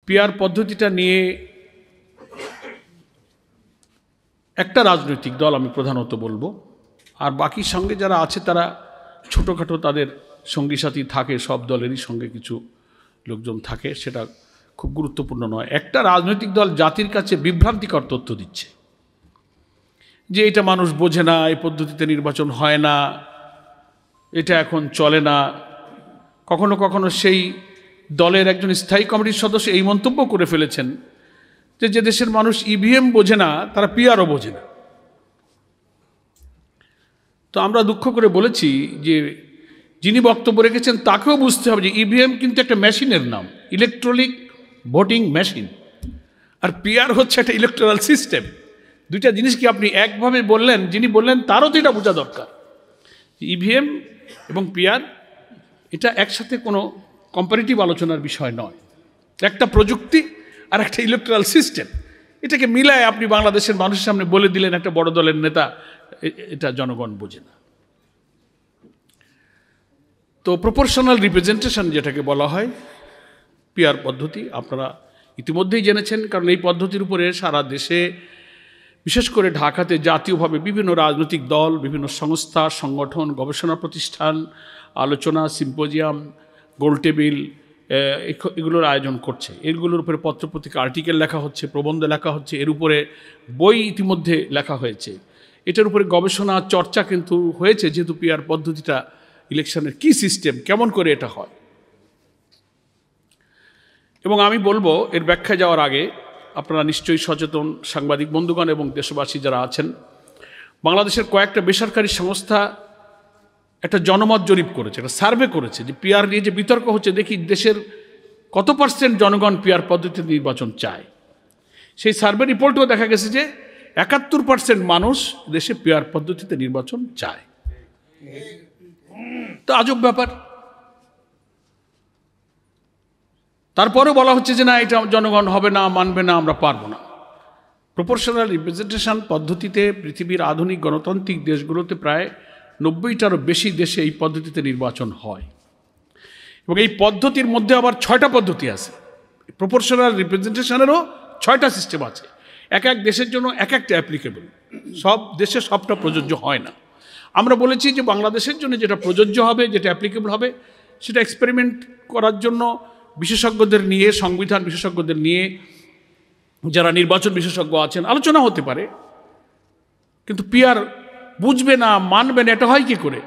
PR পদ্ধতিটা নিয়ে একটা রাজনৈতিক দল আমি প্রধানত বলবো, আর বাকি সঙ্গে যারা আছে তারা ছোটোখাটো তাদের সঙ্গী সাথী থাকে, সব দলেরই সঙ্গে কিছু লোকজন থাকে, সেটা খুব গুরুত্বপূর্ণ নয়। একটা রাজনৈতিক দল জাতির কাছে বিভ্রান্তিকর তথ্য দিচ্ছে যে এটা মানুষ বোঝে না, এই পদ্ধতিতে নির্বাচন হয় না, এটা এখন চলে না। কখনো কখনো সেই দলের একজন স্থায়ী কমিটির সদস্য এই মন্তব্য করে ফেলেছেন যে দেশের মানুষ ইভিএম বোঝে না, তারা পিআরও বোঝে না। তো আমরা দুঃখ করে বলেছি যে যিনি বক্তব্য রেখেছেন তাকেও বুঝতে হবে যে ইভিএম কিন্তু একটা মেশিনের নাম, ইলেকট্রনিক ভোটিং মেশিন, আর পিআর হচ্ছে একটা ইলেকট্রাল সিস্টেম। দুইটা জিনিস কি আপনি একভাবে বললেন, যিনি বললেন তারও তো এটা বোঝা দরকার। ইভিএম এবং পিআর এটা একসাথে কোনো কম্পারেটিভ আলোচনার বিষয় নয়, একটা প্রযুক্তি আর একটা ইলেকট্রাল সিস্টেম। এটাকে মিলায় আপনি বাংলাদেশের মানুষের সামনে বলে দিলেন একটা বড় দলের নেতা, এটা জনগণ বোঝে না। তো প্রপোর্শনাল রিপ্রেজেন্টেশন যেটাকে বলা হয়, পিআর পদ্ধতি আপনারা ইতিমধ্যেই জেনেছেন, কারণ এই পদ্ধতির উপরে সারা দেশে বিশেষ করে ঢাকাতে জাতীয়ভাবে বিভিন্ন রাজনৈতিক দল, বিভিন্ন সংস্থা, সংগঠন, গবেষণা প্রতিষ্ঠান আলোচনা, সিম্পোজিয়াম, গোল টেবিল এগুলোর আয়োজন করছে। এগুলোর উপরে পত্রপত্রিকা আর্টিকেল লেখা হচ্ছে, প্রবন্ধ লেখা হচ্ছে, এর উপরে বই ইতিমধ্যে লেখা হয়েছে। এটার উপরে গবেষণা চর্চা কিন্তু হয়েছে, যেহেতু পিআর পদ্ধতিটা ইলেকশনের কি সিস্টেম, কেমন করে এটা হয়। এবং আমি বলবো এর ব্যাখ্যা যাওয়ার আগে আপনারা নিশ্চয়ই সচেতন সাংবাদিক বন্ধুগণ এবং দেশবাসী যারা আছেন, বাংলাদেশের কয়েকটা বেসরকারি সংস্থা একটা জনমত জরিপ করেছে, একটা সার্ভে করেছে যে পিআর নিয়ে যে বিতর্ক হচ্ছে, দেখি দেশের কত পার্সেন্ট জনগণ পিআর পদ্ধতিতে নির্বাচন চায়। সেই সার্ভে রিপোর্টেও দেখা গেছে যে 71% মানুষ দেশে পিআর পদ্ধতিতে নির্বাচন চায়। তো আজব ব্যাপার। তারপরেও বলা হচ্ছে যে না, এটা জনগণ হবে না, মানবে না, আমরা পারবো না। প্রপোর্শনাল রিপ্রেজেন্টেশন পদ্ধতিতে পৃথিবীর আধুনিক গণতান্ত্রিক দেশগুলোতে প্রায় 90টারও বেশি দেশে এই পদ্ধতিতে নির্বাচন হয়, এবং এই পদ্ধতির মধ্যে আবার 6টা পদ্ধতি আছে। প্রপোর্শনাল রিপ্রেজেন্টেশনেরও 6টা সিস্টেম আছে, এক এক দেশের জন্য এক একটা অ্যাপ্লিকেবল। সব দেশে সবটা প্রযোজ্য হয় না। আমরা বলেছি যে বাংলাদেশের জন্য যেটা প্রযোজ্য হবে, যেটা অ্যাপ্লিকেবল হবে, সেটা এক্সপেরিমেন্ট করার জন্য বিশেষজ্ঞদের নিয়ে, সংবিধান বিশেষজ্ঞদের নিয়ে, যারা নির্বাচন বিশেষজ্ঞ আছেন, আলোচনা হতে পারে। কিন্তু পিআর বুঝবে না, মানবে না, এটা হয় কি করে?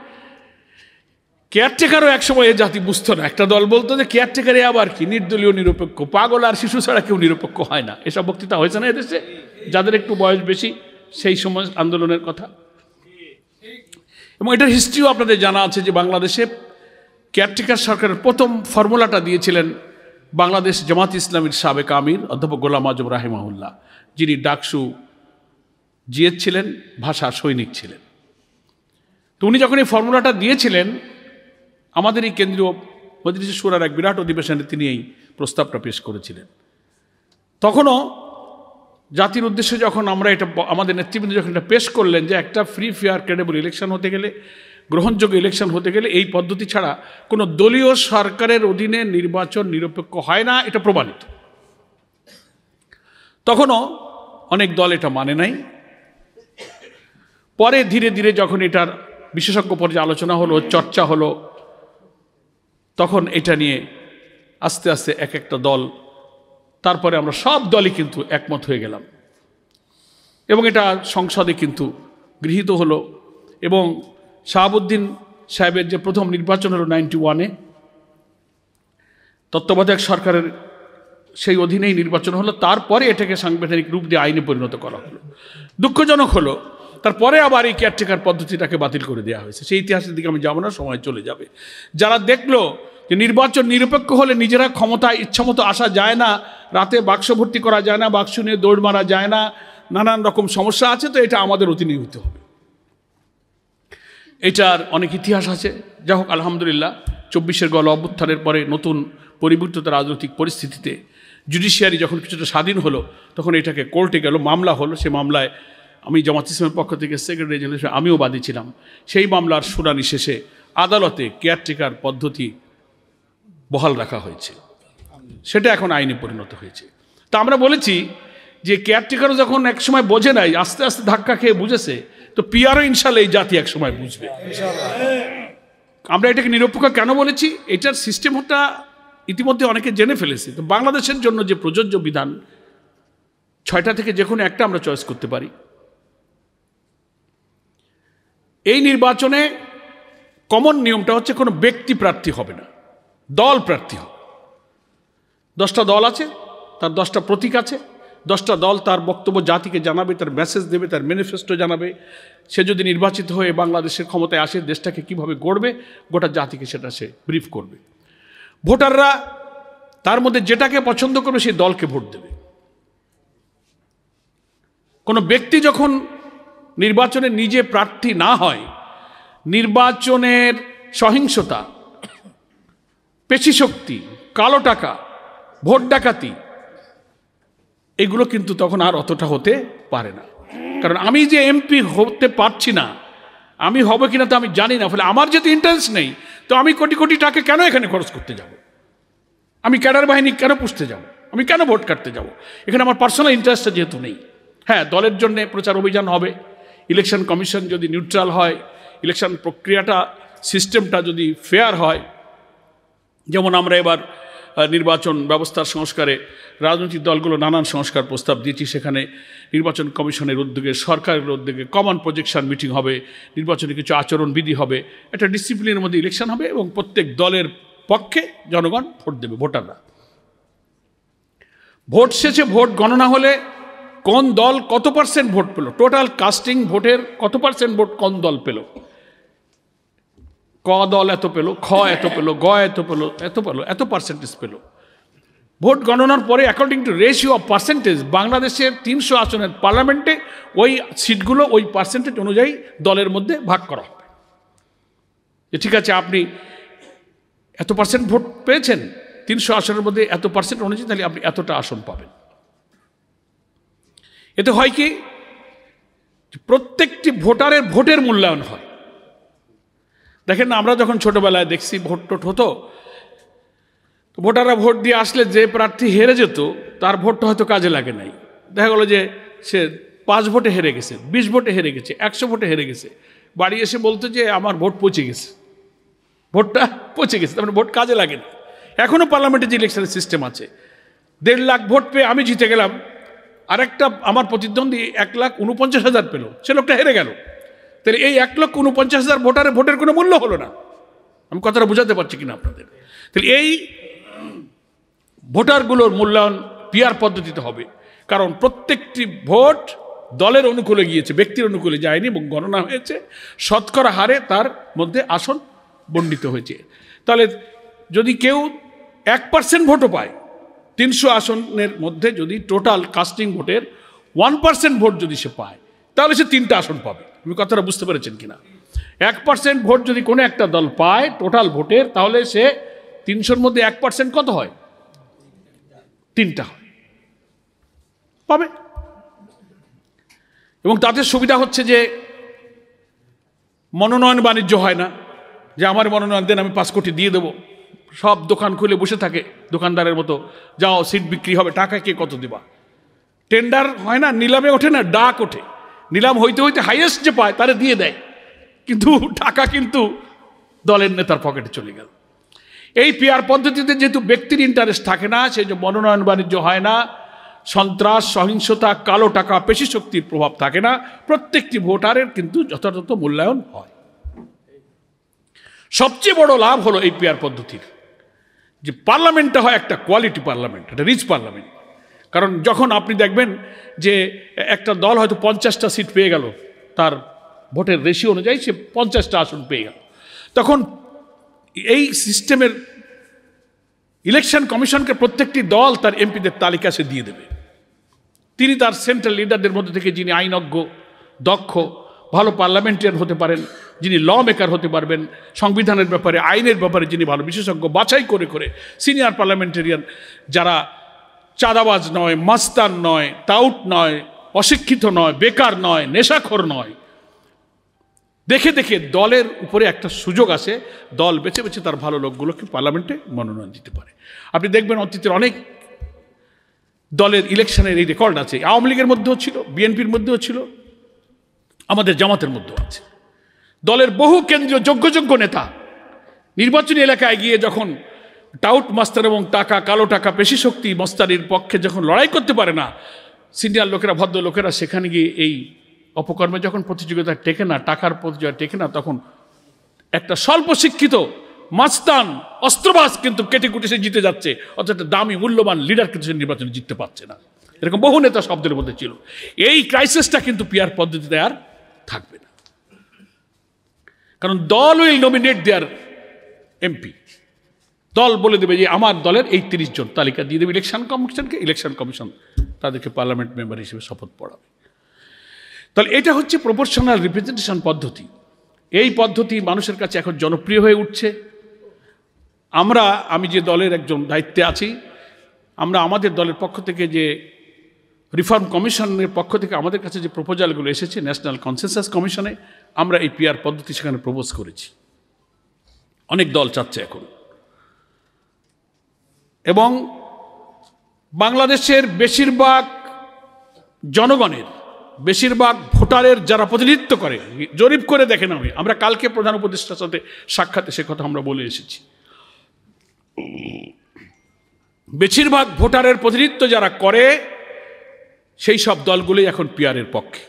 কেয়ারটেকারও একসময় এ জাতি বুঝতো না। একটা দল বলতো যে কেয়ারটেকারে আবার কি, নির্দলীয় নিরপেক্ষ, পাগল আর শিশু ছাড়া কেউ নিরপেক্ষ হয় না। এসব বক্তৃতা হয়েছে না এদেশে, যাদের একটু বয়স বেশি, সেই সময় আন্দোলনের কথা। এবং এটার হিস্ট্রিও আপনাদের জানা আছে যে বাংলাদেশে কেয়ারটেকার সরকারের প্রথম ফর্মুলাটা দিয়েছিলেন বাংলাদেশ জামাত ইসলামীর সাবেক আমির অধ্যাপক গোলাম আজম রাহিমাহুল্লাহ, যিনি ডাকসু জিএস ছিলেন, ভাষা সৈনিক ছিলেন। তো উনি যখন এই ফর্মুলাটা দিয়েছিলেন, আমাদের এই কেন্দ্রীয় মজলিস শুরার এক বিরাট অধিবেশনে তিনি এই প্রস্তাবটা পেশ করেছিলেন। তখনও জাতির উদ্দেশ্যে যখন আমরা এটা, আমাদের নেতৃবৃন্দ যখন এটা পেশ করলেন যে একটা ফ্রি ফেয়ার ক্রেডিবল ইলেকশন হতে গেলে, গ্রহণযোগ্য ইলেকশন হতে গেলে এই পদ্ধতি ছাড়া কোনো দলীয় সরকারের অধীনে নির্বাচন নিরপেক্ষ হয় না, এটা প্রমাণিত। তখনও অনেক দল এটা মানে নাই। পরে ধীরে ধীরে যখন এটার বিশেষজ্ঞ পর্যায়ে আলোচনা হলো, চর্চা হলো, তখন এটা নিয়ে আস্তে আস্তে এক একটা দল, তারপরে আমরা সব দলই কিন্তু একমত হয়ে গেলাম, এবং এটা সংসদে কিন্তু গৃহীত হলো। এবং শাহাবুদ্দিন সাহেবের যে প্রথম নির্বাচন হলো 91-এ, তত্ত্বাবধায়ক সরকারের সেই অধীনেই নির্বাচন হলো। তারপরে এটাকে সাংবিধানিক রূপ দিয়ে আইনে পরিণত করা হলো। দুঃখজনক হলো তারপরে আবার এই কেয়ারটেকার পদ্ধতিটাকে বাতিল করে দেওয়া হয়েছে। সেই ইতিহাসের দিকে আমি যাবো না, সময় চলে যাবে। যারা দেখলো যে নির্বাচন নিরপেক্ষ হলে নিজেরা ক্ষমতায় ইচ্ছামতো আসা যায় না, রাতে বাক্স ভর্তি করা যায় না, বাক্স নিয়ে দৌড় মারা যায় না, নানান রকম সমস্যা আছে, তো এটা আমাদের অধীনে হতে হবে। এটার অনেক ইতিহাস আছে। যাই হোক, আলহামদুলিল্লাহ 24-এর গণ অভ্যুত্থানের পরে নতুন পরিবর্তিত রাজনৈতিক পরিস্থিতিতে জুডিশিয়ারি যখন কিছুটা স্বাধীন হলো, তখন এটাকে কোর্টে গেল, মামলা হলো। সেই মামলায় আমি জামাত ইসলামের পক্ষ থেকে সেক্রেটারি জেনারেল হিসেবে আমিও বাদী ছিলাম। সেই মামলার শুনানি শেষে আদালতে কেয়ারটেকার পদ্ধতি বহাল রাখা হয়েছে। সেটা এখন আইনে পরিণত হয়েছে। তা আমরা বলেছি যে কেয়ারটেকারও যখন এক সময় বোঝে নাই, আস্তে আস্তে ধাক্কা খেয়ে বুঝেছে, তো পিআরও ইনশাল্লাহ এই জাতি এক সময় বুঝবে। আমরা এটাকে নিরপেক্ষ কেন বলেছি, এটার সিস্টেমটা ইতিমধ্যে অনেকে জেনে ফেলেছে। তো বাংলাদেশের জন্য যে প্রযোজ্য বিধান 6টা থেকে যে কোনো একটা আমরা চয়েস করতে পারি। এই নির্বাচনে কমন নিয়মটা হচ্ছে কোনো ব্যক্তি প্রার্থী হবে না, দল প্রার্থী হবে। 10টা দল আছে, তার 10টা প্রতীক আছে, 10টা দল তার বক্তব্য জাতিকে জানাবে, তার মেসেজ দেবে, তার ম্যানিফেস্টো জানাবে। সে যদি নির্বাচিত হয়ে বাংলাদেশের ক্ষমতায় আসে, দেশটাকে কিভাবে গড়বে, গোটা জাতিকে সেটা সে ব্রিফ করবে। ভোটাররা তার মধ্যে যেটাকে পছন্দ করবে সেই দলকে ভোট দেবে। কোনো ব্যক্তি যখন নির্বাচনে নিজে প্রার্থী না হয়, নির্বাচনের সহিংসতা, পেশিশক্তি, কালো টাকা, ভোট ডাকাতি, এগুলো কিন্তু তখন আর অতটা হতে পারে না। কারণ আমি যে এমপি হতে পারছি না, আমি হবে কিনা তো আমি জানি না, ফলে আমার যেহেতু ইন্টারেস্ট নেই, তো আমি কোটি কোটি টাকা কেন এখানে খরচ করতে যাব? আমি ক্যাডার বাহিনী কেন পুষতে যাব? আমি কেন ভোট কাটতে যাব? এখানে আমার পার্সোনাল ইন্টারেস্টটা যেহেতু নেই। হ্যাঁ, দলের জন্য প্রচার অভিযান হবে, ইলেকশন কমিশন যদি নিউট্রাল হয়, ইলেকশন প্রক্রিয়াটা, সিস্টেমটা যদি ফেয়ার হয়, যেমন আমরা এবার নির্বাচন ব্যবস্থার সংস্কারে রাজনৈতিক দলগুলো নানান সংস্কার প্রস্তাব দিয়েছি। সেখানে নির্বাচন কমিশনের উদ্যোগে, সরকারের উদ্যোগে কমন প্রজেকশন মিটিং হবে, নির্বাচনে কিছু আচরণবিধি হবে, একটা ডিসিপ্লিনের মধ্যে ইলেকশন হবে এবং প্রত্যেক দলের পক্ষে জনগণ ভোট দেবে, ভোটাররা। ভোট শেষে ভোট গণনা হলে কোন দল কত পার্সেন্ট ভোট পেল, টোটাল কাস্টিং ভোটের কত পার্সেন্ট ভোট কোন দল পেল, ক দল এত পেল, খ এত পেল, গ এত পেল, এত পার্সেন্টেজ পেল। ভোট গণনার পরে according to ratio of percentage বাংলাদেশের 300 আসনের পার্লামেন্টে ওই সিটগুলো ওই পার্সেন্টেজ অনুযায়ী দলের মধ্যে ভাগ করা হবে। যে ঠিক আছে, আপনি এত পার্সেন্ট ভোট পেয়েছেন 300 আসনের মধ্যে, এত পার্সেন্ট অনুযায়ী তাহলে আপনি এতটা আসন পাবেন। এতে হয় কি, প্রত্যেকটি ভোটারের ভোটের মূল্যায়ন হয়। দেখেন না, আমরা যখন ছোটবেলায় দেখছি ভোট টোট হতো, তো ভোটাররা ভোট দিয়ে আসলে যে প্রার্থী হেরে যেত তার ভোটটা হয়তো কাজে লাগে নাই। দেখা গেলো যে সে 5 ভোটে হেরে গেছে, 20 ভোটে হেরে গেছে, 100 ভোটে হেরে গেছে। বাড়ি এসে বলতো যে আমার ভোট পচে গেছে, ভোটটা পচে গেছে, তার মানে ভোট কাজে লাগে না। এখনও পার্লামেন্টে যে ইলেকশনের সিস্টেম আছে, 1.5 লাখ ভোট পেয়ে আমি জিতে গেলাম, আরেকটা আমার প্রতিদ্বন্দ্বী 1,49,000 পেল, সে লোকটা হেরে গেল। তাহলে এই 1,49,000 ভোটারের ভোটের কোনো মূল্য হলো না। আমি কথাটা বোঝাতে পারছি কিনা আপনাদের? তাহলে এই ভোটারগুলোর মূল্যায়ন পিআর পদ্ধতিতে হবে, কারণ প্রত্যেকটি ভোট দলের অনুকূলে গিয়েছে, ব্যক্তির অনুকূলে যায়নি, এবং গণনা হয়েছে, শতকরা হারে তার মধ্যে আসন বণ্টিত হয়েছে। তাহলে যদি কেউ 1% ভোটও পায়, 300 আসনের মধ্যে যদি টোটাল কাস্টিং ভোটের 1% ভোট যদি সে পায়, তাহলে সে 3টা আসন পাবে। আমি কথাটা বুঝতে পেরেছেন কিনা? 1% ভোট যদি কোনো একটা দল পায় টোটাল ভোটের, তাহলে সে 300-র মধ্যে 1% কত হয়? 3টা হয়, পাবে। এবং তাদের সুবিধা হচ্ছে যে মনোনয়ন বাণিজ্য হয় না, যে আমার মনোনয়ন দেন আমি 5 কোটি দিয়ে দেবো। সব দোকান খুলে বসে থাকে দোকানদারের মতো, যাও সিট বিক্রি হবে, টাকা কে কত দেবা। টেন্ডার হয় না, নিলামে ওঠে না, ডাক ওঠে, নিলাম হইতে হইতে হাইয়েস্ট যে পায় তারে দিয়ে দেয়, কিন্তু টাকা কিন্তু দলের নেতার পকেটে চলে গেল। এই পিআর পদ্ধতিতে যেহেতু ব্যক্তির ইন্টারেস্ট থাকে না, সেই যে মনোনয়ন বাণিজ্য হয় না, সন্ত্রাস, সহিংসতা, কালো টাকা, পেশি শক্তির প্রভাব থাকে না, প্রত্যেকটি ভোটারের কিন্তু যথাযথ মূল্যায়ন হয়। সবচেয়ে বড় লাভ হলো এই পিআর পদ্ধতির, যে পার্লামেন্টটা হয় একটা কোয়ালিটি পার্লামেন্ট, একটা রিচ পার্লামেন্ট। কারণ যখন আপনি দেখবেন যে একটা দল হয়তো 50টা সিট পেয়ে গেল, তার ভোটের রেশিও অনুযায়ী সে 50টা আসন পেয়ে গেল, তখন এই সিস্টেমের ইলেকশন কমিশনকে প্রত্যেকটি দল তার এমপিদের তালিকা সে দিয়ে দেবে। তিনি তার সেন্ট্রাল লিডারদের মধ্যে থেকে যিনি আইনজ্ঞ, দক্ষ, ভালো পার্লামেন্টারিয়ান হতে পারেন, যিনি ল মেকার হতে পারবেন, সংবিধানের ব্যাপারে, আইনের ব্যাপারে যিনি ভালো বিশেষজ্ঞ, বাছাই করে করে সিনিয়র পার্লামেন্টারিয়ান যারা চাঁদাবাজ নয়, মাস্তান নয়, টাউট নয়, অশিক্ষিত নয়, বেকার নয়, নেশাখোর নয়, দেখে দেখে দলের উপরে একটা সুযোগ আসে, দল বেছে বেছে তার ভালো লোকগুলোকে পার্লামেন্টে মনোনয়ন দিতে পারে। আপনি দেখবেন অতীতের অনেক দলের ইলেকশনের এই রেকর্ড আছে, আওয়ামী লীগের মধ্যেও ছিল, বিএনপির মধ্যেও ছিল, আমাদের জামাতের মধ্যেও আছে। দলের বহু কেন্দ্রীয় যোগ্য নেতা নির্বাচনী এলাকায় গিয়ে যখন টাউট মাস্টার এবং টাকা, কালো টাকা, পেশি শক্তি মস্তানির পক্ষে যখন লড়াই করতে পারে না, সিনিয়র লোকেরা, ভদ্র লোকেরা সেখানে গিয়ে এই অপকর্মে যখন প্রতিযোগিতা টেকে না, টাকার প্রতিযোগিতা টেকে না, তখন একটা স্বল্প শিক্ষিত মাস্তান অস্ত্রবাজ কিন্তু কেটে কুটে সে জিতে যাচ্ছে, অথচ একটা দামি মূল্যবান লিডার কিন্তু সে নির্বাচনে জিততে পারছে না। এরকম বহু নেতা শব্দের মধ্যে ছিল। এই ক্রাইসিসটা কিন্তু পিআর পদ্ধতিতে আর থাকবে না, কারণ দল উইল নমিনেট দেয়ার এমপি। দল বলে দেবে যে আমার দলের এই 30 জন তালিকা দিয়ে দেবে ইলেকশন কমিশনকে, ইলেকশন কমিশন তাদেরকে পার্লামেন্ট মেম্বার হিসেবে শপথ পড়াবে। তাহলে এটা হচ্ছে প্রপোর্শনাল রিপ্রেজেন্টেশন পদ্ধতি। এই পদ্ধতি মানুষের কাছে এখন জনপ্রিয় হয়ে উঠছে। আমি যে দলের একজন দায়িত্বে আছি, আমরা আমাদের দলের পক্ষ থেকে যে রিফর্ম কমিশনের পক্ষ থেকে আমাদের কাছে যে প্রপোজালগুলো এসেছে ন্যাশনাল কনসেনসাস কমিশনে, আমরা এই পিআর পদ্ধতি সেখানে প্রপোজ করেছি। অনেক দল চাচ্ছে এখন, এবং বাংলাদেশের বেশিরভাগ জনগণের, বেশিরভাগ ভোটারের যারা প্রতিনিধিত্ব করে, জরিপ করে দেখেন, আমরা কালকে প্রধান উপদেষ্টার সাথে সাক্ষাতে সে কথা আমরা বলে এসেছি, বেশিরভাগ ভোটারের প্রতিনিধিত্ব যারা করে সেই সব দলগুলোই এখন পিআরের পক্ষে।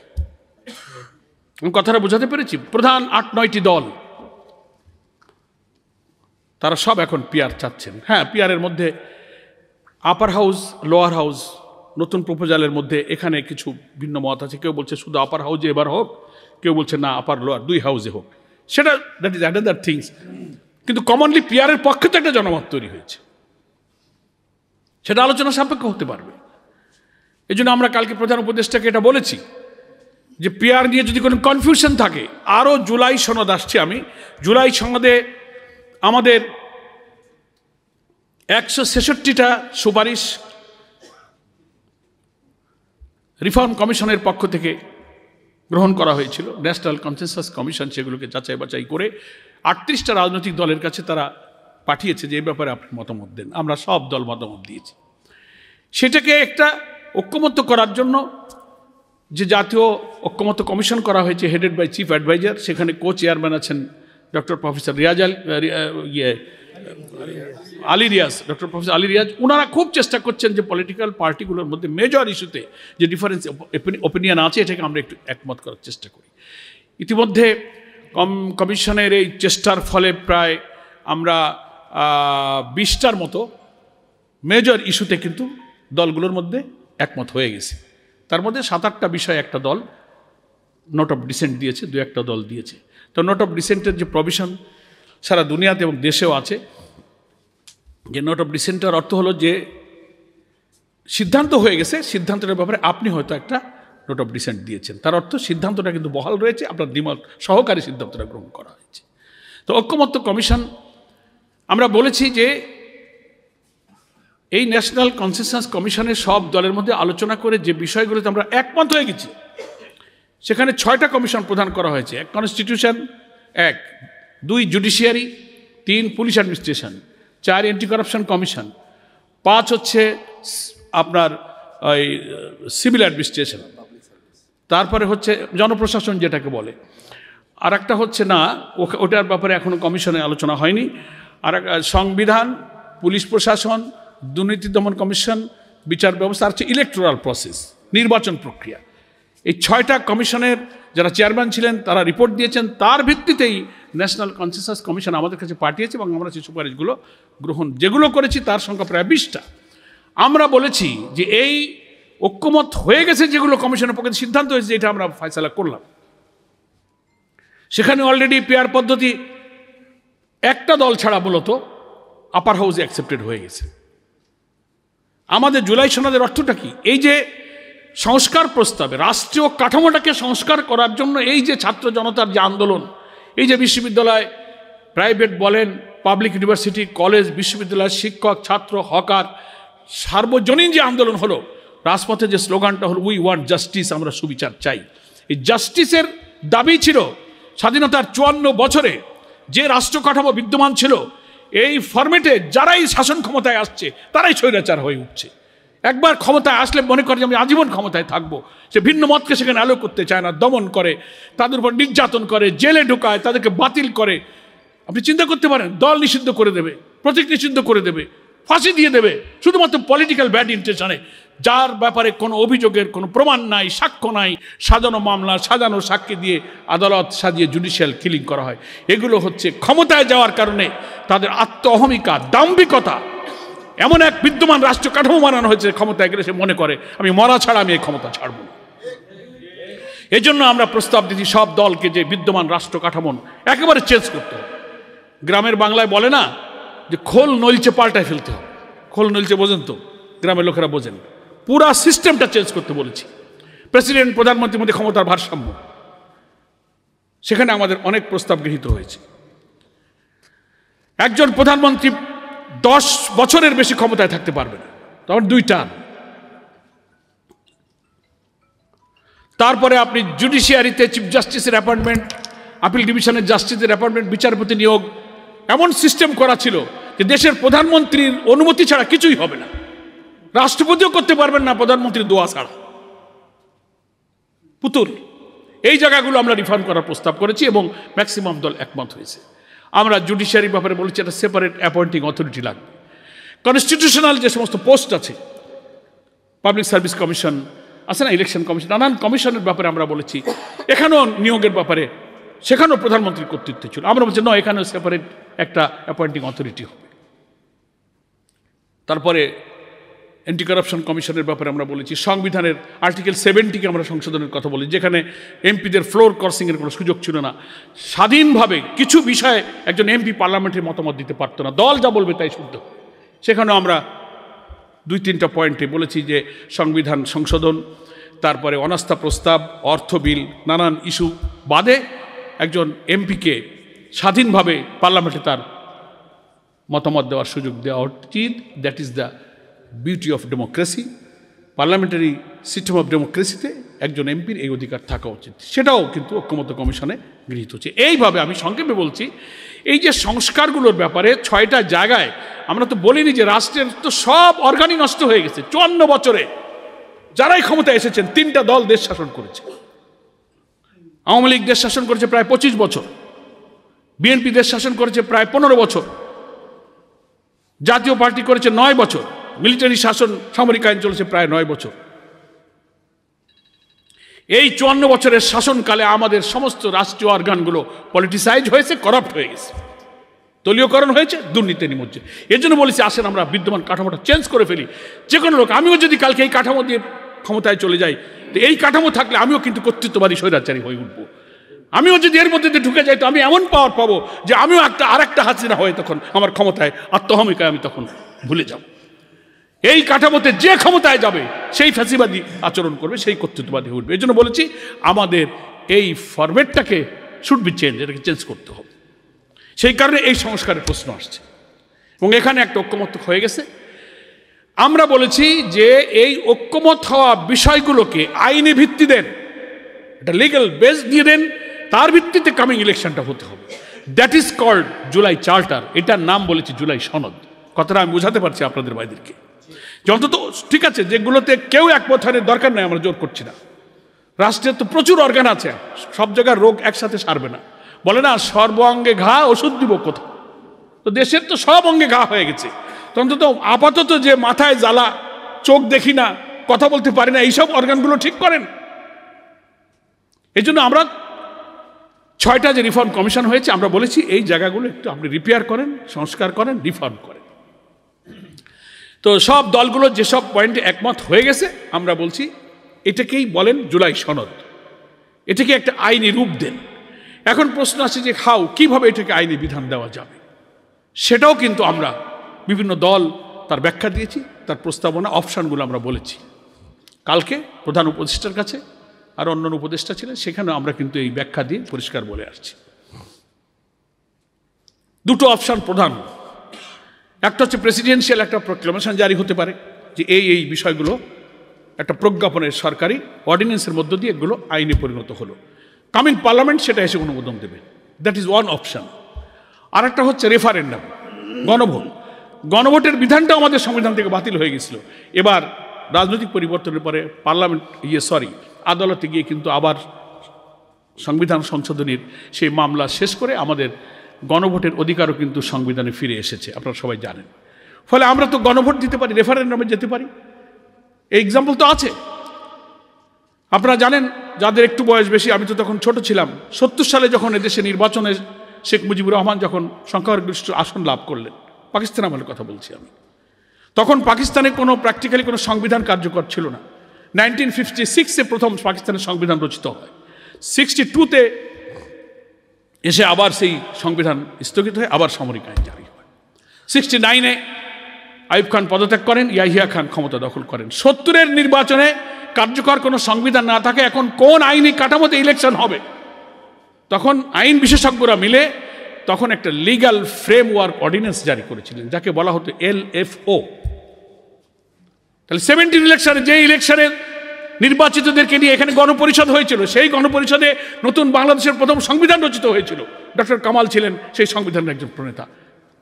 কথাটা বোঝাতে পেরেছি? প্রধান 8-9টি দল তারা সব এখন পিআর চাচ্ছেন। হ্যাঁ, পিআরের মধ্যে আপার হাউস, লোয়ার হাউস নতুন প্রপোজালের মধ্যে এখানে কিছু ভিন্ন মত আছে। কেউ বলছে শুধু আপার হাউসে এবার হোক, কেউ বলছে না আপার লোয়ার 2 হাউসে হোক। সেটা দ্যাট ইজ অ্যানাদার থিংস, কিন্তু কমনলি পিআরের পক্ষে তো একটা জনমত তৈরি হয়েছে, সেটা আলোচনা সাপেক্ষ হতে পারবে। এই জন্য আমরা কালকে প্রধান উপদেষ্টাকে এটা বলেছি যে পিআর নিয়ে যদি কোনো কনফিউশন থাকে, আরও জুলাই সনদ আসছে, জুলাই সনদে আমাদের 166টা সুপারিশ রিফর্ম কমিশনের পক্ষ থেকে গ্রহণ করা হয়েছিল। ন্যাশনাল কনসেনসাস কমিশন সেগুলোকে যাচাই বাছাই করে 38টা রাজনৈতিক দলের কাছে তারা পাঠিয়েছে যে এই ব্যাপারে আপনি মতামত দেন। আমরা সব দল মতামত দিয়েছি। সেটাকে একটা ঐক্যমত্য করার জন্য যে জাতীয় ঐক্যমত্য কমিশন করা হয়েছে, হেডেড বাই চিফ অ্যাডভাইজার, সেখানে কো চেয়ারম্যান আছেন doctor professor Ali Riaz, doctor professor Ali Riaz. ওনারা খুব চেষ্টা করছেন যে পলিটিক্যাল পার্টিগুলোর মধ্যে মেজর ইস্যুতে যে ডিফারেন্স ওপিনিয়ন আছে এটাকে আমরা একটু একমত করার চেষ্টা করি। ইতিমধ্যে কমিশনের এই চেষ্টার ফলে প্রায় আমরা 20টার মতো মেজর ইস্যুতে কিন্তু দলগুলোর মধ্যে একমত হয়ে গেছে। তার মধ্যে 7-8টা বিষয় একটা দল নোট অফ ডিসেন্ট দিয়েছে, 2-1টা দল দিয়েছে। তো নোট অফ ডিসেন্টের যে প্রভিশন সারা দুনিয়াতে এবং দেশেও আছে, যে নোট অফ ডিসেন্টের অর্থ হলো যে সিদ্ধান্ত হয়ে গেছে, সিদ্ধান্তটার ব্যাপারে আপনি হয়তো একটা নোট অফ ডিসেন্ট দিয়েছেন, তার অর্থ সিদ্ধান্তটা কিন্তু বহাল রয়েছে, আপনার দ্বিমত সহকারী সিদ্ধান্তটা গ্রহণ করা হয়েছে। তো ঐক্যমত্য কমিশন আমরা বলেছি যে এই ন্যাশনাল কনসেনসাস কমিশনের সব দলের মধ্যে আলোচনা করে যে বিষয়গুলোতে আমরা একমত হয়ে গেছি, সেখানে 6টা কমিশন প্রদান করা হয়েছে। 1 constitution, 1, 2 judiciary, 3 police administration, 4 anti corruption commission, 5 হচ্ছে আপনার ওই সিভিল অ্যাডমিনিস্ট্রেশন, তারপরে হচ্ছে জনপ্রশাসন যেটাকে বলে, আর একটা হচ্ছে না, ওটার ব্যাপারে এখনো কমিশনে আলোচনা হয়নি, আর সংবিধান, পুলিশ প্রশাসন, দুর্নীতি দমন কমিশন, বিচার ব্যবস্থা, আর হচ্ছে ইলেকটোরাল প্রসেস, নির্বাচন প্রক্রিয়া। এই 6টা কমিশনের যারা চেয়ারম্যান ছিলেন তারা রিপোর্ট দিয়েছেন, তার ভিত্তিতেই ন্যাশনাল কনসেনসাস কমিশন আমাদের কাছে পাঠিয়েছে এবং আমরা সেই সুপারিশগুলো যেগুলো করেছি তার সংখ্যা প্রায় 20টা। আমরা বলেছি যে এই ঐক্যমত হয়ে গেছে, যেগুলো কমিশনের পক্ষে সিদ্ধান্ত হয়েছে, এটা আমরা ফয়সালা করলাম। সেখানে অলরেডি পিআর পদ্ধতি একটা দল ছাড়া মূলত আপার হাউসে অ্যাকসেপ্টেড হয়ে গেছে। আমাদের জুলাই সনদের অর্থটা কি? এই যে সংস্কার প্রস্তাবে রাষ্ট্রীয় কাঠামোটাকে সংস্কার করার জন্য এই যে ছাত্র জনতার যে আন্দোলন, এই যে বিশ্ববিদ্যালয়, প্রাইভেট বলেন, পাবলিক ইউনিভার্সিটি, কলেজ, বিশ্ববিদ্যালয়, শিক্ষক, ছাত্র, হকার, সার্বজনীন যে আন্দোলন হলো, রাজপথে যে স্লোগানটা হলো উই ওয়ান্ট জাস্টিস, আমরা সুবিচার চাই। এই জাস্টিসের দাবি ছিল স্বাধীনতার 54 বছরে যে রাষ্ট্র কাঠামো বিদ্যমান ছিল, এই ফরম্যাটে যারাই শাসন ক্ষমতায় আসছে তারাই স্বৈরাচার হয়ে উঠছে। একবার ক্ষমতায় আসলে মনে করে যে আমি আজীবন ক্ষমতায় থাকবো। সে ভিন্ন মতকে সেখানে আলো করতে চায় না, দমন করে, তাদের উপর নির্যাতন করে, জেলে ঢোকায়, তাদেরকে বাতিল করে। আপনি চিন্তা করতে পারেন, দল নিষিদ্ধ করে দেবে, প্রতীক নিষিদ্ধ করে দেবে, ফাঁসি দিয়ে দেবে, শুধুমাত্র পলিটিক্যাল ব্যাড ইন্টেনশনে, যার ব্যাপারে কোনো অভিযোগের কোনো প্রমাণ নাই, সাক্ষ্য নাই, সাজানো মামলা, সাজানো সাক্ষী দিয়ে আদালত সাজিয়ে জুডিশিয়াল কিলিং করা হয়। এগুলো হচ্ছে ক্ষমতায় যাওয়ার কারণে তাদের আত্ম অহমিকা, দাম্ভিকতা। এমন এক বিদ্যমান রাষ্ট্র কাঠামো বানানো হয়েছে, ক্ষমতায় গেলে সে মনে করে আমি মরা ছাড়া আমি এই ক্ষমতা ছাড়ব না। এই জন্য আমরা প্রস্তাব দিচ্ছি সব দলকে যে বিদ্যমান রাষ্ট্র কাঠামো একেবারে চেঞ্জ করতে হবে। গ্রামের বাংলায় বলে না যে খোল নলচে পাল্টায় ফেলতে হবে। খোল নলচে বোঝেন তো, গ্রামের লোকেরা বোঝেন। পুরা সিস্টেমটা চেঞ্জ করতে বলেছি। প্রেসিডেন্ট প্রধানমন্ত্রীর মধ্যে ক্ষমতার ভারসাম্য, সেখানে আমাদের অনেক প্রস্তাব গৃহীত হয়েছে। একজন প্রধানমন্ত্রী 10 বছরের বেশি ক্ষমতায় থাকতে পারবে না, তখন 2 টার্ম। তারপরে আপনি জুডিশিয়ারিতে চিফ জাস্টিসের অ্যাপয়েন্টমেন্ট, আপিল ডিভিশনের জাস্টিসের অ্যাপয়েন্টমেন্ট, বিচারপতি নিয়োগ, এমন সিস্টেম করা ছিল যে দেশের প্রধানমন্ত্রীর অনুমতি ছাড়া কিছুই হবে না। রাষ্ট্রপতিও করতে পারবেন না প্রধানমন্ত্রীর দোয়া ছাড়া। পুতুল। এই জায়গাগুলো আমরা রিফর্ম করার প্রস্তাব করেছি এবং ম্যাক্সিমাম দল একমত হয়েছে। আমরা জুডিশিয়ারির ব্যাপারে বলেছি একটা সেপারেট অ্যাপয়েন্টিং অথরিটি লাগবে। কনস্টিটিউশনাল যে সমস্ত পোস্ট আছে, পাবলিক সার্ভিস কমিশন আছে না, ইলেকশন কমিশন, নানান কমিশনের ব্যাপারে আমরা বলেছি এখানেও নিয়োগের ব্যাপারে সেখানেও প্রধানমন্ত্রীর কর্তৃত্ব ছিল। আমরা বলছি না, এখানেও সেপারেট একটা অ্যাপয়েন্টিং অথরিটি হবে। তারপরে অ্যান্টি কারাপশন কমিশনের ব্যাপারে আমরা বলেছি। সংবিধানের আর্টিকেল 70-কে আমরা সংশোধনের কথা বলি, যেখানে এমপিদের ফ্লোর ক্রসিংয়ের কোনো সুযোগ ছিল না। স্বাধীনভাবে কিছু বিষয়ে একজন এমপি পার্লামেন্টের মতামত দিতে পারতো না, দল যা বলবে তাই শুদ্ধ। সেখানেও আমরা 2-3টা পয়েন্টে বলেছি যে সংবিধান সংশোধন, তারপরে অনাস্থা প্রস্তাব, অর্থ বিল, নানান ইস্যু বাদে একজন এমপিকে স্বাধীনভাবে পার্লামেন্টে তার মতামত দেওয়ার সুযোগ দেওয়া উচিত। That is the beauty of democracy. Parliamentary system of ডেমোক্রেসিতে একজন এমপির এই অধিকার থাকা উচিত। সেটাও কিন্তু ঐক্যমত্য কমিশনে গৃহীত হচ্ছে। এইভাবে আমি সংক্ষেপে বলছি, এই যে সংস্কারগুলোর ব্যাপারে 6টা জায়গায় আমরা তো বলিনি যে রাষ্ট্রের তো সব অর্গানই নষ্ট হয়ে গেছে। 54 বছরে যারাই ক্ষমতায় এসেছেন 3টা দল দেশ শাসন করেছে। আওয়ামী লীগ দেশ শাসন করেছে প্রায় 25 বছর, বিএনপি দেশ শাসন করেছে প্রায় 15 বছর, জাতীয় পার্টি করেছে 9 বছর, মিলিটারি শাসন, সামরিক আইন চলেছে প্রায় 9 বছর। এই 54 বছরের শাসনকালে আমাদের সমস্ত রাষ্ট্রীয় অর্গানগুলো পলিটিসাইজ হয়েছে, করাপ্ট হয়ে গেছে, দলীয়করণ হয়েছে, দুর্নীতি নিমজ্জে। এর জন্য বলেছি আসেন আমরা বিদ্যমান কাঠামোটা চেঞ্জ করে ফেলি। যে কোনো লোক, আমিও যদি কালকে এই কাঠামো দিয়ে ক্ষমতায় চলে যাই, তো এই কাঠামো থাকলে আমিও কিন্তু কর্তৃত্ববাদী স্বৈরাচারী হয়ে উঠবো। আমিও যদি এর মধ্যে দিয়ে ঢুকে যাই, তো আমি এমন পাওয়ার পাবো যে আমিও আরেকটা হাসিনা হয়ে তখন আমার ক্ষমতায় আত্মহমিকায় আমি তখন ভুলে যাব। এই কাঠামোতে যে ক্ষমতায় যাবে সেই ফ্যাসিবাদী আচরণ করবে, সেই কর্তৃত্ববাদী উঠবে। এই জন্য বলেছি আমাদের এই ফরম্যাটটাকে শুড বি চেঞ্জ, এটাকে চেঞ্জ করতে হবে। সেই কারণে এই সংস্কারের প্রশ্ন আসছে এবং এখানে একটা ঐক্যমত হয়ে গেছে। আমরা বলেছি যে এই ঐক্যমত হওয়া বিষয়গুলোকে আইনি ভিত্তি দেন, একটা লিগ্যাল বেস দিয়ে দেন, তার ভিত্তিতে কামিং ইলেকশনটা হতে হবে। That is called July charter. এটার নাম বলেছি জুলাই সনদ। কথাটা আমি বোঝাতে পারছি আপনাদের ভাইদেরকে। অন্তত ঠিক আছে, যেগুলোতে কেউ একমত হয় দরকার নেই, আমরা জোর করছি না। রাষ্ট্রের তো প্রচুর অর্গান আছে, সব জায়গার রোগ একসাথে সারবে না। বলে না সর্ব অঙ্গে ঘা, ওষুধ দিব কোথাও। তো দেশের তো সব অঙ্গে ঘা হয়ে গেছে। তো অন্তত আপাতত যে মাথায় জ্বালা, চোখ দেখি না, কথা বলতে পারি না, এইসব অর্গানগুলো ঠিক করেন। এই জন্য আমরা 6টা যে রিফর্ম কমিশন হয়েছে, আমরা বলেছি এই জায়গাগুলো একটু আপনি রিপেয়ার করেন, সংস্কার করেন, রিফর্ম করেন। তো সব দলগুলো যেসব পয়েন্টে একমত হয়ে গেছে, আমরা বলছি এটাকেই বলেন জুলাই সনদ, এটাকে একটা আইনি রূপ দেন। এখন প্রশ্ন আছে যে কিভাবে এটাকে আইনি বিধান দেওয়া যাবে, সেটাও কিন্তু আমরা বিভিন্ন দল তার ব্যাখ্যা দিয়েছি, তার প্রস্তাবনা অপশানগুলো আমরা বলেছি। কালকে প্রধান উপদেষ্টার কাছে আর অন্যান্য উপদেষ্টা ছিলেন, সেখানেও আমরা কিন্তু এই ব্যাখ্যা দিয়ে পরিষ্কার বলে আসছি। 2টো অপশান প্রধান। একটা হচ্ছে প্রেসিডেন্সিয়াল একটা প্রক্লেমেশন জারি হতে পারে যে এই বিষয়গুলো একটা প্রজ্ঞাপনের সরকারি অর্ডিন্যান্সের মধ্য দিয়ে এগুলো আইনে পরিণত হলো। কামিং পার্লামেন্ট সেটা এসে অনুমোদন দেবে। That is one option. আর একটা হচ্ছে রেফারেন্ডাম, গণভোট। গণভোটের বিধানটাও আমাদের সংবিধান থেকে বাতিল হয়ে গেছিল। এবার রাজনৈতিক পরিবর্তনের পরে পার্লামেন্ট আদালতে গিয়ে কিন্তু আবার সংবিধান সংশোধনীর সেই মামলা শেষ করে আমাদের গণভোটের অধিকারও কিন্তু সংবিধানে ফিরে এসেছে, আপনারা সবাই জানেন। ফলে আমরা তো গণভোট দিতে পারি, রেফারেন্ডামে যেতে পারি। এই এক্সাম্পল তো আছে। আপনারা জানেন, যাদের একটু বয়স বেশি, আমি তো তখন ছোট ছিলাম, 70 সালে যখন এদেশে নির্বাচনে শেখ মুজিবুর রহমান যখন সংখ্যাগরিষ্ঠ আসন লাভ করলেন, পাকিস্তান আমলের কথা বলছি আমি, তখন পাকিস্তানে কোনো প্র্যাকটিক্যালি কোনো সংবিধান কার্যকর ছিল না। 1956-এ প্রথম পাকিস্তানের সংবিধান রচিত হয়। 62-তে এসে আবার সেই সংবিধান স্থগিত হয়ে আবার সামরিক আইন জারি হয়। 69-এ আইয়ুব খান পদত্যাগ করেন, ইয়াহিয়া খান ক্ষমতা দখল করেন। 70-এর নির্বাচনে কার্যকর কোনো সংবিধান না থাকে, এখন কোন আইনি কাঠামোতে ইলেকশন হবে? তখন আইন বিশেষজ্ঞরা মিলে তখন একটা লিগ্যাল ফ্রেমওয়ার্ক অর্ডিন্যান্স জারি করেছিলেন, যাকে বলা হতো LFO। তাহলে 70 ইলেকশনে, যে ইলেকশনে নির্বাচিতদেরকে নিয়ে এখানে গণপরিষদ হয়েছিল, সেই গণপরিষদে নতুন বাংলাদেশের প্রথম সংবিধান রচিত হয়েছিল। ডক্টর কামাল ছিলেন সেই সংবিধানের একজন প্রণেতা।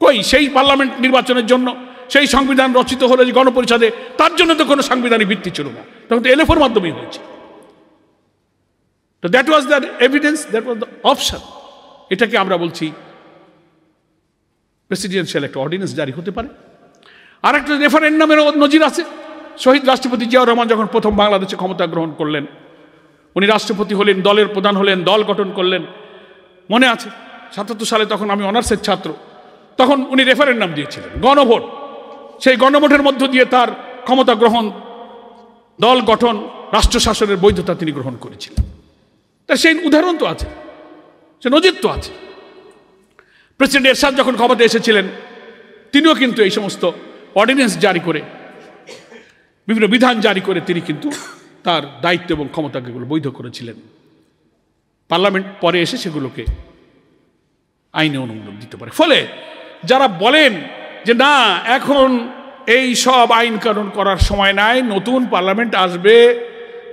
কই সেই পার্লামেন্ট নির্বাচনের জন্য সেই সংবিধান রচিত হলো যে গণপরিষদে, তার জন্য তো কোনো সাংবিধানিক ভিত্তি ছিল না, তখন তো LFOর মাধ্যমেই হয়েছে। তো that was the evidence, that was the option. এটাকে আমরা বলছি প্রেসিডেন্সিয়াল একটা অর্ডিন্যান্স জারি হতে পারে। আর একটা রেফারেন্ডামের নজির আছে। শহীদ রাষ্ট্রপতি জিয়াউর রহমান যখন প্রথম বাংলাদেশে ক্ষমতা গ্রহণ করলেন, উনি রাষ্ট্রপতি হলেন, দলের প্রধান হলেন, দল গঠন করলেন। মনে আছে 77 সালে, তখন আমি অনার্সের ছাত্র, তখন উনি রেফারেন্ডাম দিয়েছিলেন, গণভোট। সেই গণভোটের মধ্য দিয়ে তার ক্ষমতা গ্রহণ, দল গঠন, রাষ্ট্র শাসনের বৈধতা তিনি গ্রহণ করেছিলেন। তার সেই উদাহরণ তো আছে, সে নজির তো আছে। প্রেসিডেন্ট এরশাদ যখন ক্ষমতা এসেছিলেন, তিনিও কিন্তু এই সমস্ত অর্ডিন্যান্স জারি করে, বিভিন্ন বিধান জারি করে তিনি কিন্তু তার দায়িত্ব এবং ক্ষমতাগুলো বৈধ করেছিলেন। পার্লামেন্ট পরে এসে সেগুলোকে আইনে অনুমোদন দিতে পারে। ফলে যারা বলেন যে না, এখন এই সব আইন কানুন করার সময় নাই, নতুন পার্লামেন্ট আসবে,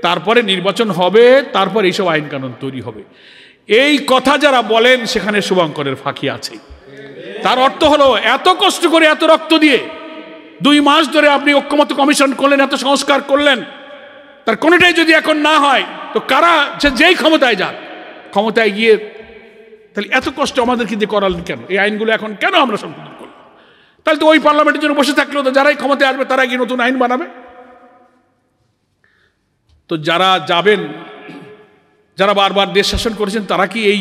তারপরে নির্বাচন হবে, তারপর এইসব আইন কানুন তৈরি হবে, এই কথা যারা বলেন সেখানে শুভঙ্করের ফাঁকি আছে। তার অর্থ হলো, এত কষ্ট করে, এত রক্ত দিয়ে 2 মাস ধরে আপনি ঐক্যমত্য কমিশন করলেন, এত সংস্কার করলেন, তার কোনোটাই যদি এখন না হয়, তো কারা যেই ক্ষমতায় যাক, ক্ষমতায় গিয়ে তাহলে এত কষ্ট আমাদেরকে দিয়ে করালেন কেন? এই আইনগুলো এখন কেন আমরা সংশোধন করলাম? তাহলে তো ওই পার্লামেন্টের জন্য বসে থাকলেও তো যারাই ক্ষমতায় আসবে তারা গিয়ে নতুন আইন বানাবে। তো যারা যাবেন, যারা বারবার দেশ শাসন করেছেন, তারা কি এই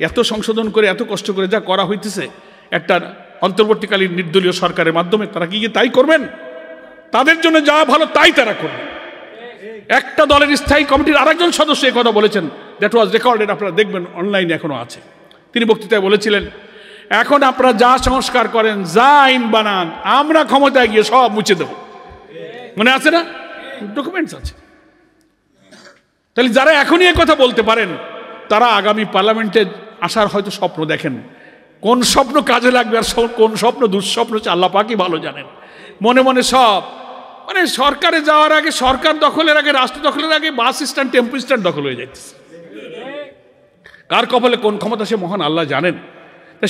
এত সংশোধন করে, এত কষ্ট করে যা করা হইতেছে একটা অন্তর্বর্তীকালীন নির্দলীয় সরকারের মাধ্যমে, তারা কি তাই করবেন? তাদের জন্য যা ভালো তাই তারা করবেন। একটা দলের স্থায়ী কমিটির আরেকজন সদস্য এই কথা বলেছেন, দ্যাট ওয়াজ রেকর্ডেড, আপনারা দেখবেন অনলাইনে এখনো আছে। তিনি বক্তৃতায় বলেছিলেন, এখন আপনারা যা সংস্কার করেন, যা আইন বানান, আমরা ক্ষমতায় গিয়ে সব মুছে দেব। মনে আছে না? ডকুমেন্টস আছে। তাহলে যারা এখনই এ কথা বলতে পারেন, তারা আগামী পার্লামেন্টে আসার হয়তো স্বপ্ন দেখেন। কোন স্বপ্ন কাজে লাগবে আর কোন স্বপ্ন দুঃস্বপ্ন হচ্ছে আল্লাহ পাকই ভালো জানেন। মনে মনে সব, মানে সরকারে যাওয়ার আগে, সরকার দখলের আগে, রাষ্ট্র দখলের আগে বাস স্ট্যান্ড, টেম্পো স্ট্যান্ড দখল হয়ে যাচ্ছে। কার কপালে কোন ক্ষমতা সে মহান আল্লাহ জানেন।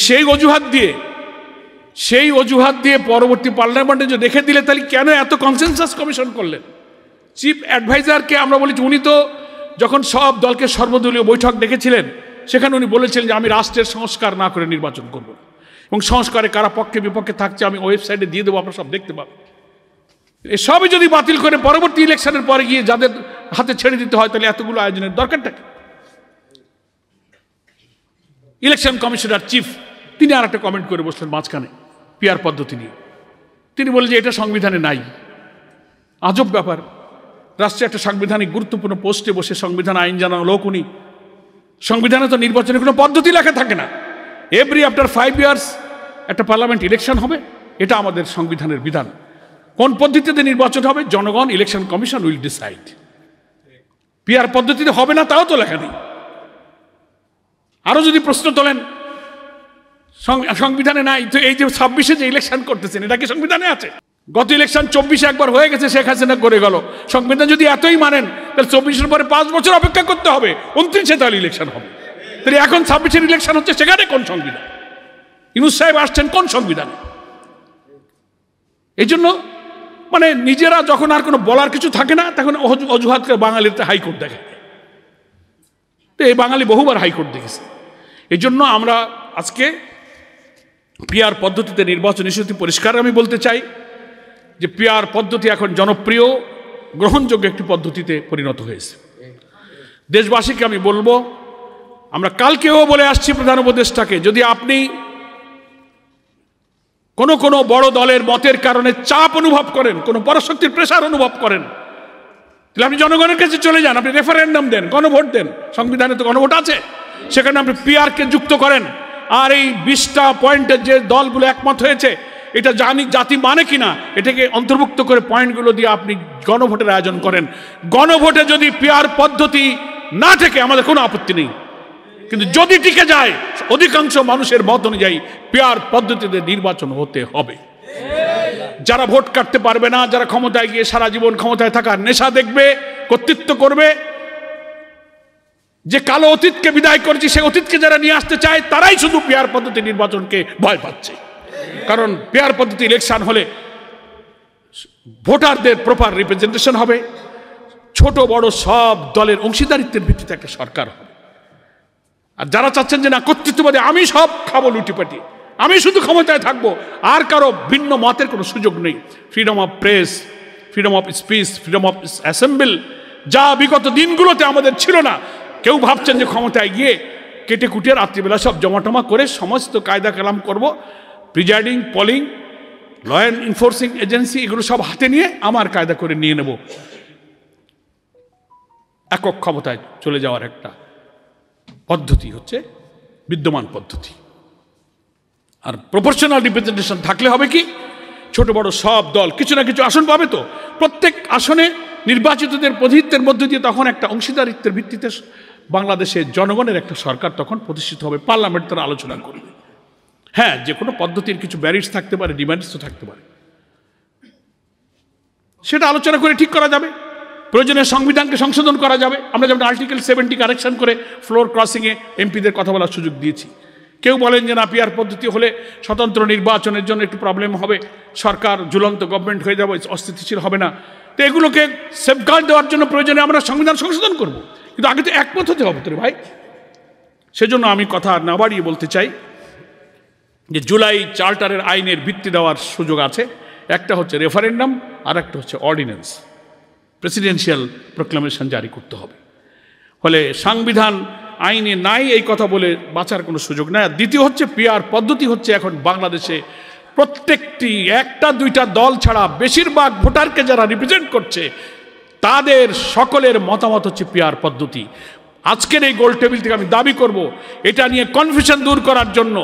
সেই অজুহাত দিয়ে পরবর্তী পার্লামেন্টে যে রেখে দিলে, তাহলে কেন এত কনসেনসাস কমিশন করলেন? চিফ অ্যাডভাইজারকে আমরা বলেছি, উনি তো যখন সব দলকে সর্বদলীয় বৈঠক ডেকেছিলেন, সেখানে উনি বলেছিলেন যে আমি রাষ্ট্রের সংস্কার না করে নির্বাচন করব, এবং সংস্কারে কারা পক্ষে বিপক্ষে থাকছে আমি ওয়েবসাইটে দিয়ে দেবো, আপনারা সব দেখতে পাবেন। এসবই যদি বাতিল করে পরবর্তী ইলেকশনের পরে গিয়ে যাদের হাতে ছেড়ে দিতে হয়, তাহলে এতগুলো আয়োজনের দরকারটা কি? ইলেকশন কমিশনার চিফ তিনি আর একটা কমেন্ট করে বসলেন মাঝখানে পিআর পদ্ধতি নিয়ে। তিনি বলেন যে এটা সংবিধানে নাই। আজব ব্যাপার, রাষ্ট্রে একটা সাংবিধানিক গুরুত্বপূর্ণ পোস্টে বসে সংবিধান আইন জানানো লোক উনি। সংবিধানে তো নির্বাচনের কোনো পদ্ধতি লেখা থাকে না। এভরি আফটার 5 ইয়ার্স একটা পার্লামেন্ট ইলেকশন হবে, এটা আমাদের সংবিধানের বিধান। কোন পদ্ধতিতে নির্বাচন হবে, জনগণ, election commission will decide. PR পদ্ধতিতে হবে না তাও তো লেখা নেই। আরো যদি প্রশ্ন তোলেন, সংবিধানে নাই, তো এই যে 26-এ যে ইলেকশন করতেছেন, এটা কি সংবিধানে আছে? গত ইলেকশন 24 একবার হয়ে গেছে, শেখ হাসিনা করে গেল। সংবিধান যদি এতই মানেন তাহলে 24-এর পরে 5 বছর অপেক্ষা করতে হবে, 29-এ তাহলে ইলেকশন হবে। তাহলে এখন 26-এর ইলেকশন হচ্ছে, সেখানে কোন সংবিধান? ইউনূস সাহেব আসছেন কোন সংবিধানে? এই জন্য মানে নিজেরা যখন আর কোনো বলার কিছু থাকে না, তখন অজুহাত করে বাঙালিতে হাইকোর্ট দেখে। তো এই বাঙালি বহুবার হাইকোর্ট দেখেছে। এই জন্য আমরা আজকে পিআর পদ্ধতিতে নির্বাচন ইস্যুটি পরিষ্কার আমি বলতে চাই যে পিআর পদ্ধতি এখন জনপ্রিয়, গ্রহণযোগ্য একটি পদ্ধতিতে পরিণত হয়েছে। দেশবাসীকে আমি বলবো, আমরা কালকেও বলে আসছি প্রধান উপদেষ্টাকে, যদি আপনি কোনো বড় দলের মতের কারণে চাপ অনুভব করেন, কোনো পরাশক্তির প্রেসার অনুভব করেন, তাহলে আপনি জনগণের কাছে চলে যান, আপনি রেফারেন্ডাম দেন, গণভোট দেন। সংবিধানে তো গণভোট আছে, সেখানে আপনি পিআরকে যুক্ত করেন। আর এই 20টা পয়েন্টের যে দলগুলো একমত হয়েছে, এটা জাতি মানে কিনা এটাকে অন্তর্ভুক্ত করে পয়েন্টগুলো দিয়ে আপনি গণভোটের আয়োজন করেন। গণভোটে যদি পিআর পদ্ধতি না থেকে আমাদের কোনো আপত্তি নেই, কিন্তু যদি টিকে যায় অধিকাংশ মানুষের মত অনুযায়ী পিআর পদ্ধতিতে নির্বাচন হতে হবে। যারা ভোট কাটতে পারবে না, যারা ক্ষমতায় গিয়ে সারা জীবন ক্ষমতায় থাকার নেশা দেখবে, কর্তৃত্ব করবে, যে কালো অতীতকে বিদায় করেছি সে অতীতকে যারা নিয়ে আসতে চায়, তারাই শুধু পিআর পদ্ধতি নির্বাচনকে ভয় পাচ্ছে। কারণ পিআর পদ্ধতি ইলেকশন হলে ভোটারদের প্রপার রিপ্রেজেন্টেশন হবে, ছোট বড় সব দলের অংশীদারিত্বের ভিত্তিতে একটা সরকার হবে। আর যারা চাচ্ছেন যে না কর্তৃত্ববাদী, আমি সব খাবো লুটিপাটি, আমি শুধু ক্ষমতায় থাকবো, আর কারো ভিন্ন মতের কোনো সুযোগ নেই, freedom of press, freedom of speech, freedom of assemble, যা বিগত দিনগুলোতে আমাদের ছিল না। কেউ ভাবছেন যে ক্ষমতায় গিয়ে কেটে কুটিয়ে রাত্রিবেলা সব জমাটমা করে সমস্ত কায়দা কালাম করব, presiding, polling, law and enforcing agency, এগুলো সব হাতে নিয়ে আমার কায়দা করে নিয়ে নেব। একক ক্ষমতায় চলে যাওয়ার একটা পদ্ধতি হচ্ছে বিদ্যমান পদ্ধতি। আর প্রপোর্শনাল রিপ্রেজেন্টেশন থাকলে হবে কি, ছোট বড় সব দল কিছু না কিছু আসন পাবে। তো প্রত্যেক আসনে নির্বাচিতদের প্রতিনিধিত্বের মধ্য দিয়ে তখন একটা অংশীদারিত্বের ভিত্তিতে বাংলাদেশের জনগণের একটা সরকার তখন প্রতিষ্ঠিত হবে। পার্লামেন্ট তারা আলোচনা করবে। হ্যাঁ, যে কোনো পদ্ধতির কিছু ব্যারিজ থাকতে পারে, ডিমান্ডসও থাকতে পারে, সেটা আলোচনা করে ঠিক করা যাবে। প্রয়োজনে সংবিধানকে সংশোধন করা যাবে। আমরা যেমন আর্টিকেল 70 কারেকশন করে ফ্লোর ক্রসিংয়ে এমপিদের কথা বলার সুযোগ দিয়েছি। কেউ বলেন যে না, পিআর পদ্ধতি হলে স্বতন্ত্র নির্বাচনের জন্য একটু প্রবলেম হবে, সরকার ঝুলন্ত গভর্নমেন্ট হয়ে যাবে, অস্থিতিশীল হবে না। তো এগুলোকে সেফগার্ড দেওয়ার জন্য প্রয়োজনে আমরা সংবিধান সংশোধন করব, কিন্তু আগে তো একমত হতে হবে তো রে ভাই। সেজন্য আমি কথা না বাড়িয়ে বলতে চাই যে জুলাই চার্টারের আইনের ভিত্তি দেওয়ার সুযোগ আছে। একটা হচ্ছে রেফারেন্ডাম, আর একটা হচ্ছে অর্ডিন্যান্স, প্রেসিডেন্সিয়াল প্রোক্লামেশন জারি করতে হবে। ফলে সংবিধান আইনে নাই এই কথা বলে বাঁচার কোনো সুযোগ নাই। আর দ্বিতীয় হচ্ছে পিআর পদ্ধতি হচ্ছে এখন বাংলাদেশে প্রত্যেকটি একটা দুইটা দল ছাড়া বেশিরভাগ ভোটারকে যারা রিপ্রেজেন্ট করছে তাদের সকলের মতামত হচ্ছে পিআর পদ্ধতি। আজকের এই গোল টেবিল থেকে আমি দাবি করব, এটা নিয়ে কনফিউশন দূর করার জন্য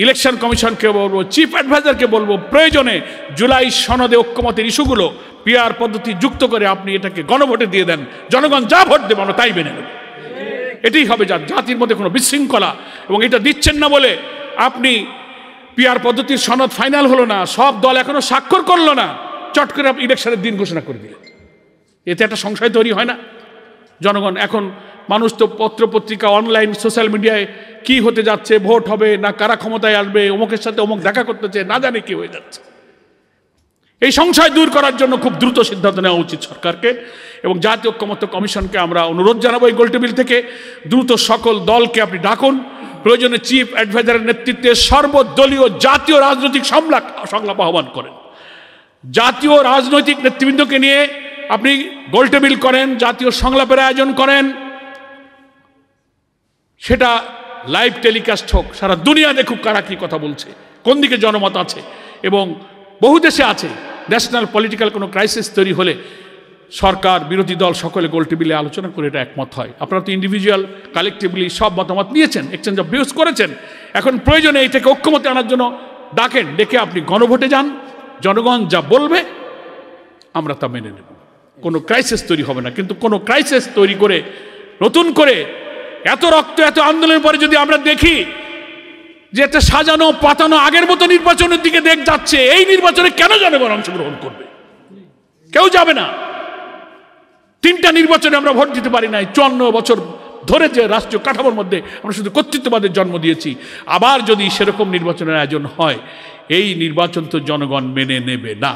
ইলেকশন কমিশনকে বলবো, চিফ অ্যাডভাইজারকে বলবো, প্রয়োজনে জুলাই সনদে ঐক্যমতের ইস্যুগুলো পিআর পদ্ধতি যুক্ত করে আপনি এটাকে গণভোটে দিয়ে দেন। জনগণ যা ভোট দেবে আমরা তাই মেনে নেব। এটাই হবে জাতির মধ্যে কোনো বিশৃঙ্খলা। এবং এটা দিচ্ছেন না বলে আপনি পিআর পদ্ধতির সনদ ফাইনাল হলো না, সব দল এখনো স্বাক্ষর করলো না, চট করে আপনি ইলেকশনের দিন ঘোষণা করে দিলেন। এতে একটা সংশয় তৈরি হয় না? জনগণ এখন, মানুষ তো পত্রপত্রিকা, অনলাইন, সোশ্যাল মিডিয়ায় কি হতে যাচ্ছে, ভোট হবে না কারা ক্ষমতায় আসবে, অমুকের সাথে অমুক দেখা করতেছে, না জানে কি হয়ে যাচ্ছে। এই সংশয় দূর করার জন্য খুব দ্রুত সিদ্ধান্ত নেওয়া উচিত সরকারকে। এবং জাতীয় ঐক্যমত্য কমিশনকে আমরা অনুরোধ জানাবো এই গোলটেবিল থেকে, দ্রুত সকল দলকে আপনি ডাকুন, প্রয়োজনে চিফ অ্যাডভাইজারের নেতৃত্বে সর্বদলীয় জাতীয় রাজনৈতিক সংলাপ আহ্বান করেন। জাতীয় রাজনৈতিক নেতৃবৃন্দকে নিয়ে আপনি গোলটেবিল করেন, জাতীয় সংলাপের আয়োজন করেন, সেটা লাইভ টেলিকাস্ট হোক, সারা দুনিয়া দেখুক কারা কি কথা বলছে, কোন দিকে জনমত আছে। এবং বহু দেশে আছে, ন্যাশনাল পলিটিক্যাল কোনো ক্রাইসিস তৈরি হলে সরকার, বিরোধী দল সকলে গোলটেবিলে আলোচনা করে এটা একমত হয়। আপনারা তো ইন্ডিভিজুয়াল, কালেকটিভলি সব মতামত নিয়েছেন, এক্সচেঞ্জ অফ ভিউজ করেছেন। এখন প্রয়োজনে এইটাকে ঐক্যমতে আনার জন্য ডাকেন, ডেকে আপনি গণভোটে যান, জনগণ যা বলবে আমরা তা মেনে নেব। কোনো ক্রাইসিস তৈরি হবে না। কিন্তু কোনো ক্রাইসিস তৈরি করে নতুন করে এত রক্ত, এত আন্দোলনের পরে যদি আমরা দেখি যে একটা সাজানো পাতানো আগের মতো নির্বাচনের দিকে দেখ যাচ্ছে, এই নির্বাচনে কেন জনগণ অংশগ্রহণ করবে? কেউ যাবে না। 3টা নির্বাচনে আমরা ভোট দিতে পারি নাই। 54 বছর ধরে যে রাষ্ট্রীয় কাঠামোর মধ্যে আমরা শুধু কর্তৃত্ববাদের জন্ম দিয়েছি, আবার যদি সেরকম নির্বাচনের আয়োজন হয়, এই নির্বাচন তো জনগণ মেনে নেবে না।